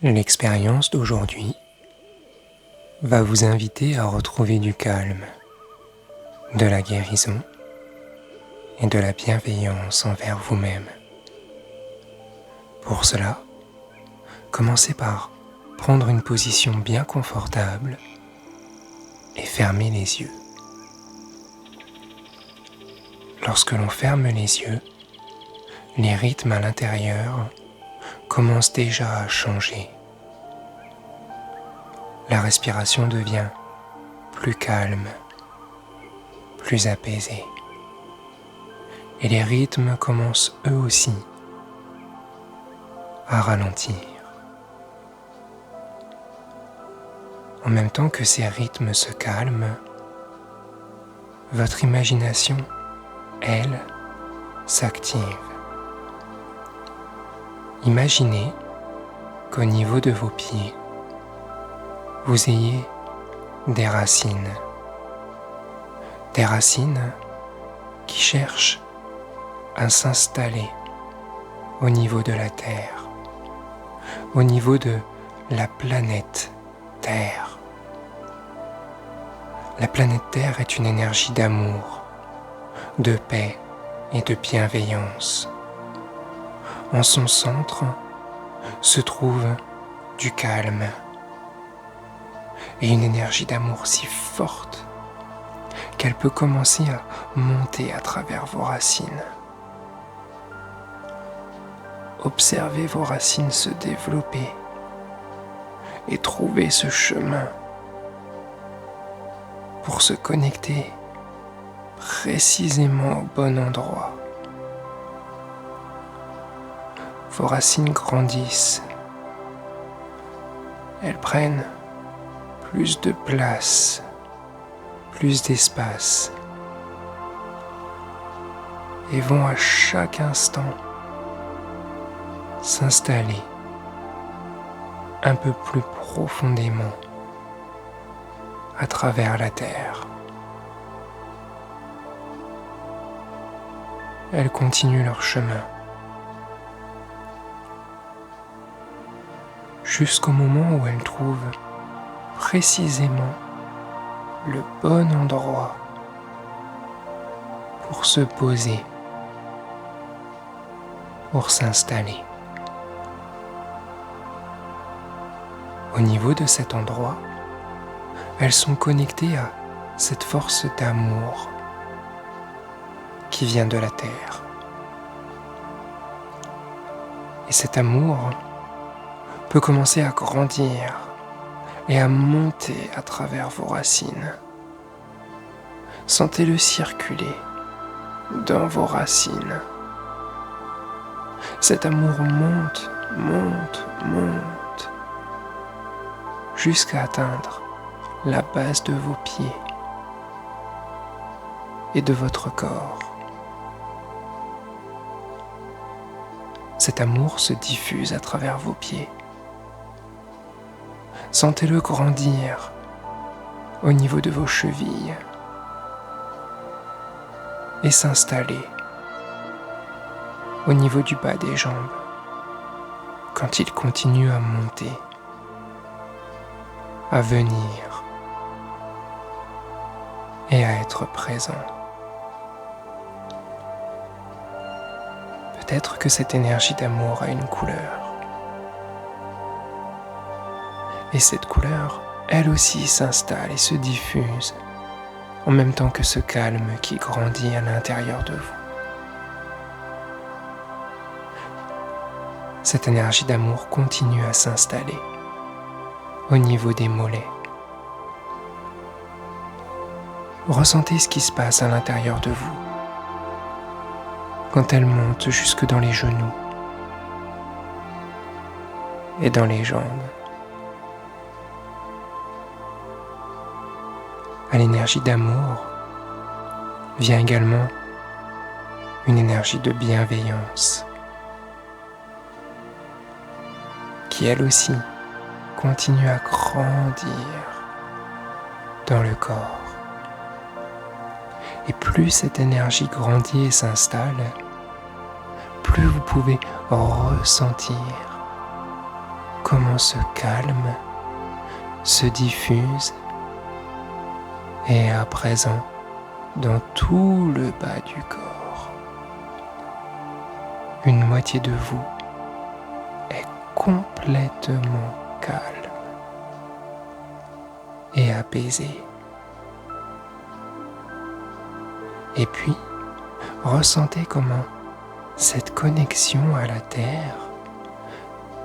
L'expérience d'aujourd'hui va vous inviter à retrouver du calme, de la guérison et de la bienveillance envers vous-même. Pour cela, commencez par prendre une position bien confortable et fermer les yeux. Lorsque l'on ferme les yeux, les rythmes à l'intérieur commencent déjà à changer. La respiration devient plus calme, plus apaisée. Et les rythmes commencent eux aussi à ralentir. En même temps que ces rythmes se calment, votre imagination, elle, s'active. Imaginez qu'au niveau de vos pieds, vous ayez des racines qui cherchent à s'installer au niveau de la Terre, au niveau de la planète Terre. La planète Terre est une énergie d'amour, de paix et de bienveillance. En son centre se trouve du calme et une énergie d'amour si forte qu'elle peut commencer à monter à travers vos racines. Observez vos racines se développer et trouver ce chemin pour se connecter précisément au bon endroit. Vos racines grandissent, elles prennent plus de place, plus d'espace et vont à chaque instant s'installer un peu plus profondément à travers la Terre. Elles continuent leur chemin jusqu'au moment où elles trouvent précisément le bon endroit pour se poser, pour s'installer. Au niveau de cet endroit, elles sont connectées à cette force d'amour qui vient de la Terre. Et cet amour peut commencer à grandir et à monter à travers vos racines. Sentez-le circuler dans vos racines. Cet amour monte, jusqu'à atteindre la base de vos pieds et de votre corps. Cet amour se diffuse à travers vos pieds. Sentez-le grandir au niveau de vos chevilles et s'installer au niveau du bas des jambes quand il continue à monter, à venir et à être présent. Peut-être que cette énergie d'amour a une couleur. Et cette couleur, elle aussi s'installe et se diffuse en même temps que ce calme qui grandit à l'intérieur de vous. Cette énergie d'amour continue à s'installer au niveau des mollets. Ressentez ce qui se passe à l'intérieur de vous quand elle monte jusque dans les genoux et dans les jambes. À l'énergie d'amour vient également une énergie de bienveillance qui elle aussi continue à grandir dans le corps. Et plus cette énergie grandit et s'installe, plus vous pouvez ressentir comment ce calme se diffuse et à présent dans tout le bas du corps. Une moitié de vous est complètement calme et apaisée. Et puis, ressentez comment cette connexion à la terre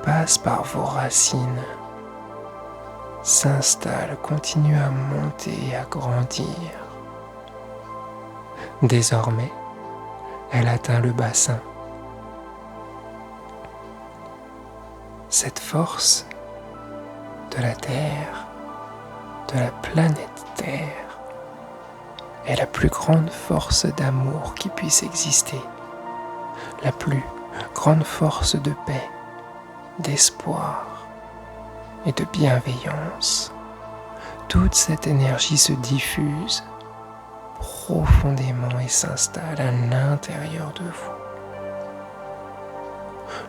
passe par vos racines, s'installe, continue à monter et à grandir. Désormais, elle atteint le bassin. Cette force de la Terre, de la planète Terre, est la plus grande force d'amour qui puisse exister, la plus grande force de paix, d'espoir et de bienveillance. Toute cette énergie se diffuse profondément et s'installe à l'intérieur de vous.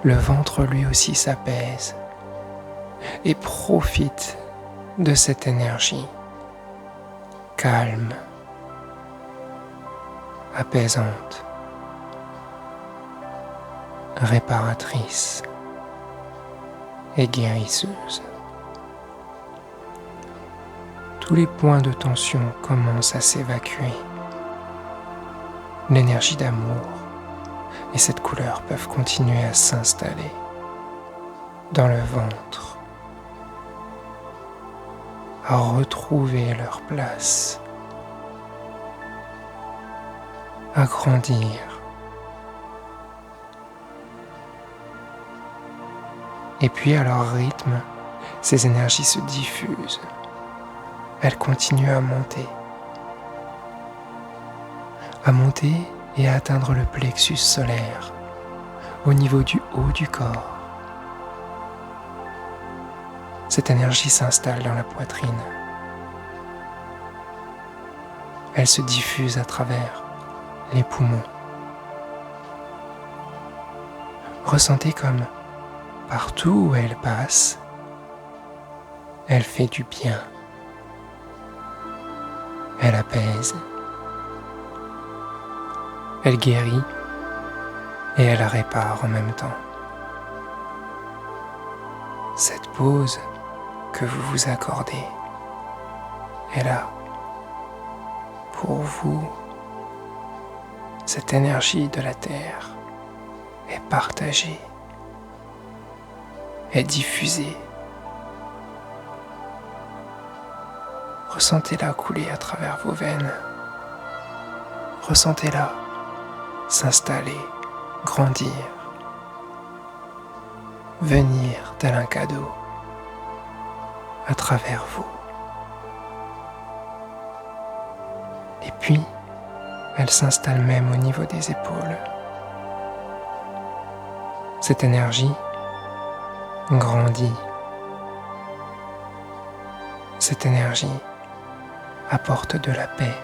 Le ventre lui aussi s'apaise et profite de cette énergie calme, apaisante, réparatrice et guérisseuse. Tous les points de tension commencent à s'évacuer. L'énergie d'amour et cette couleur peuvent continuer à s'installer dans le ventre, à retrouver leur place, à grandir. Et puis à leur rythme, ces énergies se diffusent. Elles continuent à monter et à atteindre le plexus solaire, au niveau du haut du corps. Cette énergie s'installe dans la poitrine. Elle se diffuse à travers les poumons. Ressentez comme partout où elle passe, elle fait du bien. Elle apaise. Elle guérit et elle répare en même temps. Cette pause que vous vous accordez est là pour vous. Cette énergie de la Terre est partagée, est diffusée. Ressentez-la couler à travers vos veines. Ressentez-la s'installer, grandir, venir tel un cadeau à travers vous. Et puis, elle s'installe même au niveau des épaules. Cette énergie grandit. Cette énergie apporte de la paix,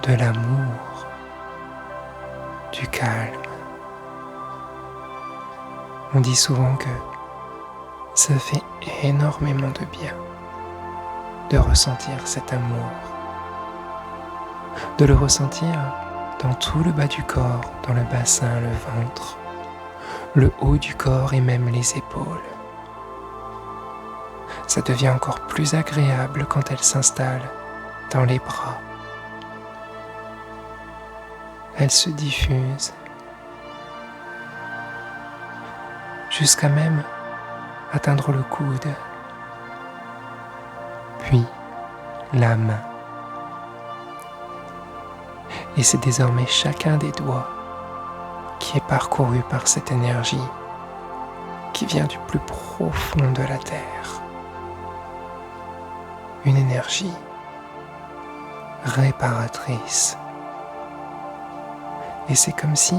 de l'amour, du calme. On dit souvent que ça fait énormément de bien de ressentir cet amour, de le ressentir dans tout le bas du corps, dans le bassin, le ventre, le haut du corps et même les épaules. Ça devient encore plus agréable quand elle s'installe dans les bras. Elle se diffuse jusqu'à même atteindre le coude, puis la main. Et c'est désormais chacun des doigts qui est parcouru par cette énergie qui vient du plus profond de la terre. Une énergie réparatrice. Et c'est comme si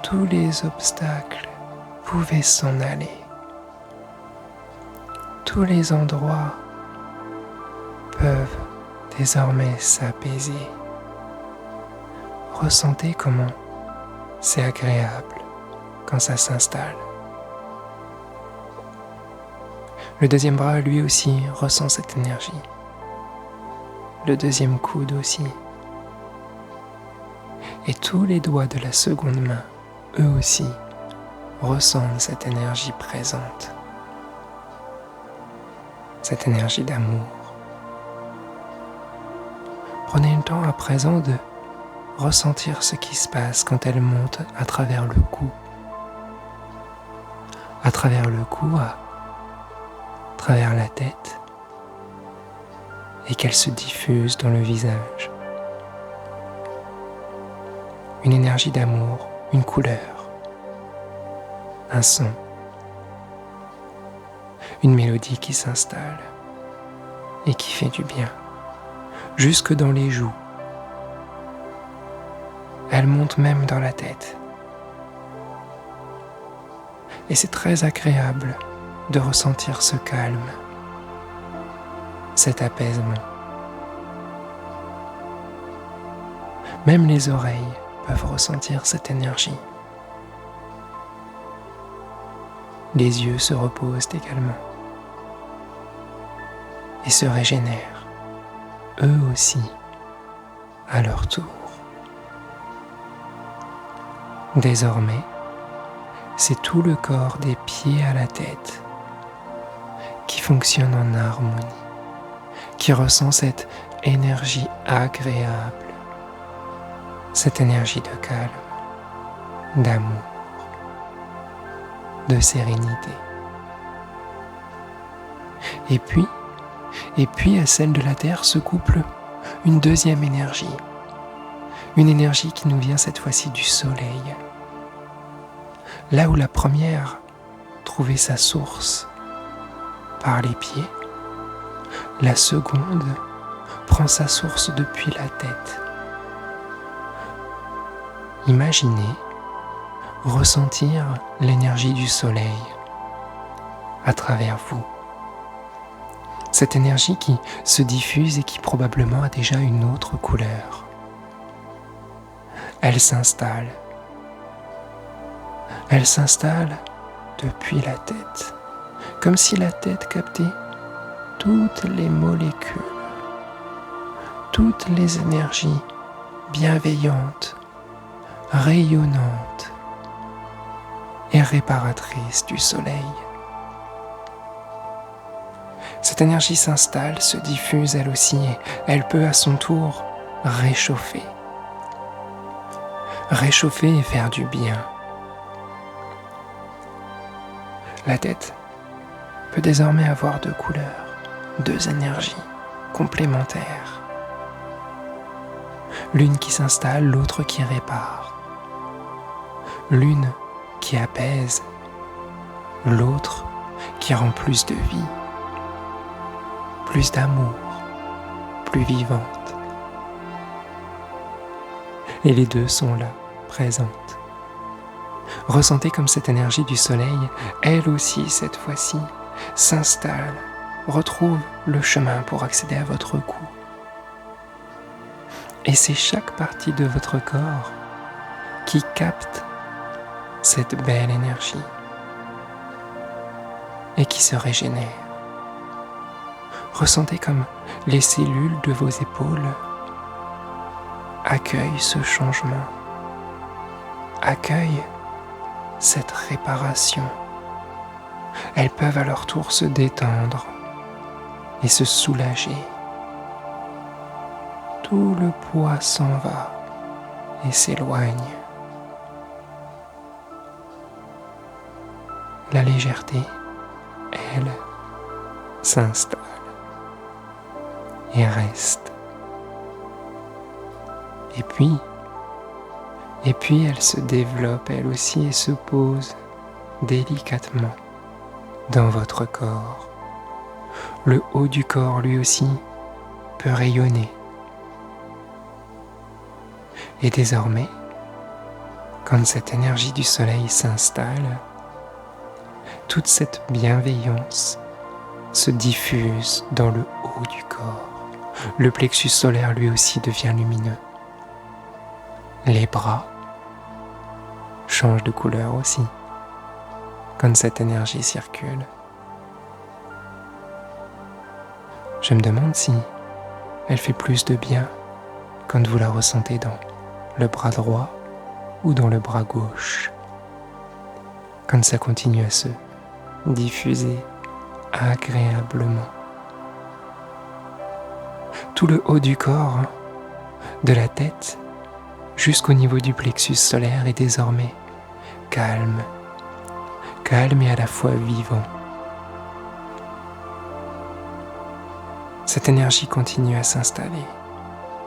tous les obstacles pouvaient s'en aller. Tous les endroits peuvent désormais s'apaiser. Ressentez comment c'est agréable quand ça s'installe Le deuxième bras, lui aussi, ressent cette énergie. Le deuxième coude aussi. Et tous les doigts de la seconde main, eux aussi, ressentent cette énergie présente. Cette énergie d'amour. Prenez le temps à présent de ressentir ce qui se passe quand elle monte à travers le cou. À travers le cou, à travers la tête, et qu'elle se diffuse dans le visage. Une énergie d'amour, une couleur, un son, une mélodie qui s'installe et qui fait du bien, jusque dans les joues. Elle monte même dans la tête. Et c'est très agréable de ressentir ce calme, cet apaisement. Même les oreilles peuvent ressentir cette énergie. Les yeux se reposent également et se régénèrent, eux aussi, à leur tour. Désormais, c'est tout le corps des pieds à la tête qui fonctionne en harmonie, qui ressent cette énergie agréable, cette énergie de calme, d'amour, de sérénité. Et puis à celle de la terre se couple une deuxième énergie, une énergie qui nous vient cette fois-ci du soleil. Là où la première trouvait sa source par les pieds, la seconde prend sa source depuis la tête. Imaginez ressentir l'énergie du soleil à travers vous. Cette énergie qui se diffuse et qui probablement a déjà une autre couleur. Elle s'installe. Elle s'installe depuis la tête, comme si la tête captait toutes les molécules, toutes les énergies bienveillantes, rayonnantes et réparatrices du soleil. Cette énergie s'installe, se diffuse elle aussi et elle peut à son tour réchauffer. Réchauffer et faire du bien. La tête peut désormais avoir deux couleurs, deux énergies complémentaires. L'une qui s'installe, l'autre qui répare. L'une qui apaise, l'autre qui rend plus de vie, plus d'amour, plus vivante. Et les deux sont là, présentes. Ressentez comme cette énergie du soleil, elle aussi cette fois-ci, s'installe, retrouve le chemin pour accéder à votre cou. Et c'est chaque partie de votre corps qui capte cette belle énergie et qui se régénère. Ressentez comme les cellules de vos épaules accueillent ce changement, accueillent cette réparation. Elles peuvent à leur tour se détendre et se soulager. Tout le poids s'en va et s'éloigne. La légèreté, elle, s'installe et reste. Et puis elle se développe elle aussi et se pose délicatement dans votre corps. Le haut du corps lui aussi peut rayonner. Et désormais, quand cette énergie du soleil s'installe, toute cette bienveillance se diffuse dans le haut du corps. Le plexus solaire lui aussi devient lumineux. Les bras changent de couleur aussi, quand cette énergie circule. Je me demande si elle fait plus de bien quand vous la ressentez dans le bras droit ou dans le bras gauche. Quand ça continue à se diffuser agréablement. Tout le haut du corps, de la tête jusqu'au niveau du plexus solaire est désormais calme, calme et à la fois vivant. Cette énergie continue à s'installer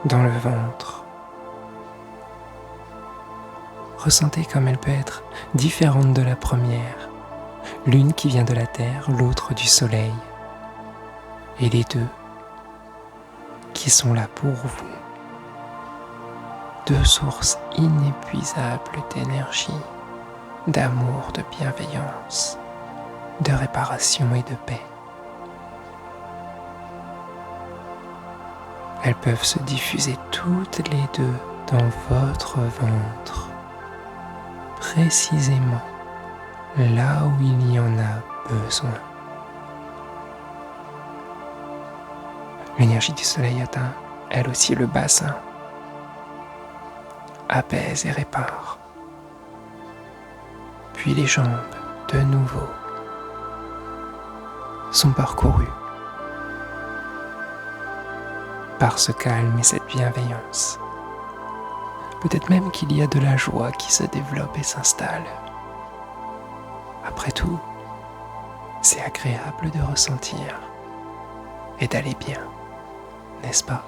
dans le ventre. Ressentez comme elle peut être différente de la première, l'une qui vient de la terre, l'autre du soleil, et les deux qui sont là pour vous. Deux sources inépuisables d'énergie, d'amour, de bienveillance, de réparation et de paix. Elles peuvent se diffuser toutes les deux dans votre ventre, précisément là où il y en a besoin. L'énergie du soleil atteint, elle aussi, le bassin, apaise et répare. Puis les jambes, de nouveau, sont parcourues par ce calme et cette bienveillance. Peut-être même qu'il y a de la joie qui se développe et s'installe. Après tout, c'est agréable de ressentir et d'aller bien, n'est-ce pas?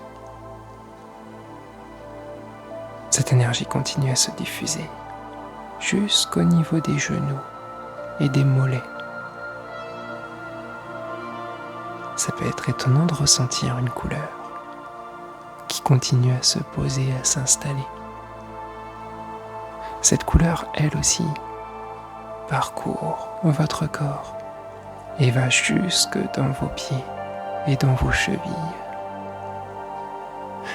Cette énergie continue à se diffuser jusqu'au niveau des genoux et des mollets. Ça peut être étonnant de ressentir une couleur qui continue à se poser, à s'installer. Cette couleur, elle aussi, parcourt votre corps et va jusque dans vos pieds et dans vos chevilles.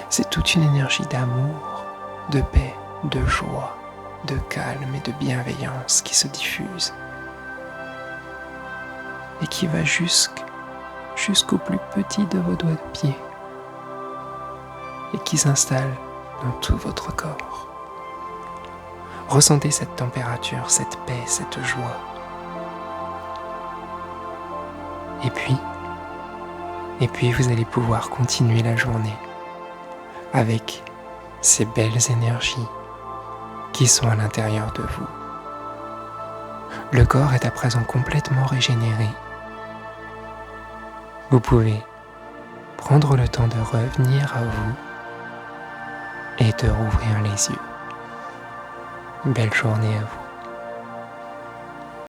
C'est toute une énergie d'amour, de paix, de joie, de calme et de bienveillance qui se diffuse et qui va jusqu'au plus petit de vos doigts de pied et qui s'installe dans tout votre corps. Ressentez cette température, cette paix, cette joie. Et puis vous allez pouvoir continuer la journée avec ces belles énergies qui sont à l'intérieur de vous. Le corps est à présent complètement régénéré. Vous pouvez prendre le temps de revenir à vous et de rouvrir les yeux. Belle journée à vous.